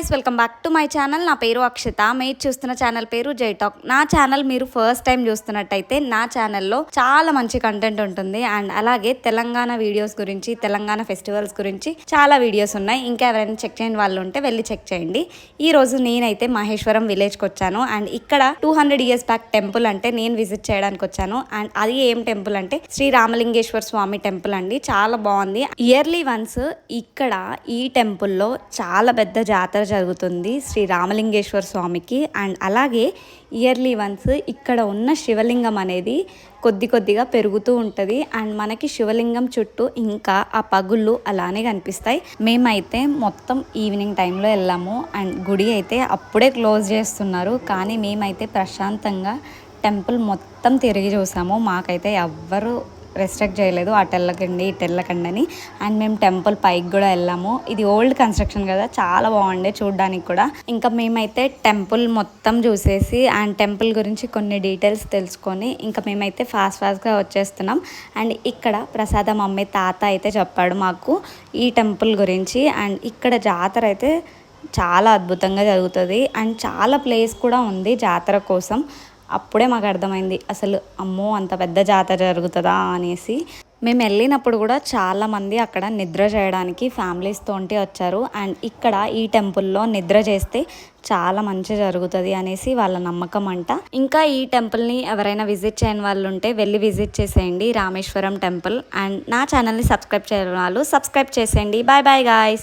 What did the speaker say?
Guys, welcome back to my channel. నా పేరు అక్షిత. మీరు చూస్తున్న ఛానల్ పేరు జై టాక్. నా ఛానల్ మీరు ఫస్ట్ టైం చూస్తున్నట్టయితే నా ఛానల్లో చాలా మంచి కంటెంట్ ఉంటుంది. అండ్ అలాగే తెలంగాణ వీడియోస్ గురించి, తెలంగాణ ఫెస్టివల్స్ గురించి చాలా వీడియోస్ ఉన్నాయి. ఇంకా ఎవరైనా చెక్ చేయని వాళ్ళు ఉంటే వెళ్ళి చెక్ చేయండి. ఈ రోజు నేనైతే మహేశ్వరం విలేజ్కి వచ్చాను. అండ్ ఇక్కడ 200 years బ్యాక్ టెంపుల్ అంటే నేను విజిట్ చేయడానికి వచ్చాను. అండ్ అది ఏం టెంపుల్ అంటే శ్రీ రామలింగేశ్వర స్వామి టెంపుల్ అండి. చాలా బాగుంది. ఇయర్లీ వన్స్ ఇక్కడ ఈ టెంపుల్లో చాలా పెద్ద జాతర జరుగుతుంది శ్రీ రామలింగేశ్వర స్వామికి. అండ్ అలాగే ఇయర్లీ వన్స్ ఇక్కడ ఉన్న శివలింగం అనేది కొద్దిగా పెరుగుతూ ఉంటుంది. అండ్ మనకి శివలింగం చుట్టూ ఇంకా ఆ పగుళ్ళు అలానే కనిపిస్తాయి. మేమైతే మొత్తం ఈవినింగ్ టైంలో వెళ్ళాము. అండ్ గుడి అయితే అప్పుడే క్లోజ్ చేస్తున్నారు, కానీ మేమైతే ప్రశాంతంగా టెంపుల్ మొత్తం తిరిగి చూసాము. మాకైతే ఎవ్వరు రెస్ట్రిక్ట్ చేయలేదు అటు వెళ్ళకండి ఇటు వెళ్ళకండి అని. అండ్ మేము టెంపుల్ పైకి కూడా వెళ్ళాము. ఇది ఓల్డ్ కన్స్ట్రక్షన్ కదా, చాలా బాగుండే చూడడానికి కూడా. ఇంకా మేమైతే టెంపుల్ మొత్తం చూసేసి అండ్ టెంపుల్ గురించి కొన్ని డీటెయిల్స్ తెలుసుకొని ఇంకా మేమైతే ఫాస్ట్గా వచ్చేస్తున్నాం. అండ్ ఇక్కడ ప్రసాదం అమ్మే తాత అయితే చెప్పాడు మాకు ఈ టెంపుల్ గురించి. అండ్ ఇక్కడ జాతర అయితే చాలా అద్భుతంగా జరుగుతుంది. అండ్ చాలా ప్లేస్ కూడా ఉంది జాతర కోసం. అప్పుడే మాకు అర్థమైంది అసలు అమ్మో అంత పెద్ద జాతర జరుగుతుందా అనేసి. మేము వెళ్ళినప్పుడు కూడా చాలామంది అక్కడ నిద్ర చేయడానికి ఫ్యామిలీస్తో వచ్చారు. అండ్ ఇక్కడ ఈ టెంపుల్లో నిద్ర చేస్తే చాలా మంచి జరుగుతుంది అనేసి వాళ్ళ నమ్మకం అంట. ఇంకా ఈ టెంపుల్ని ఎవరైనా విజిట్ చేయని వాళ్ళు ఉంటే వెళ్ళి విజిట్ చేసేయండి, రామేశ్వరం టెంపుల్. అండ్ నా ఛానల్ని సబ్స్క్రైబ్ చేయని వాళ్ళు సబ్స్క్రైబ్ చేసేయండి. Bye bye guys.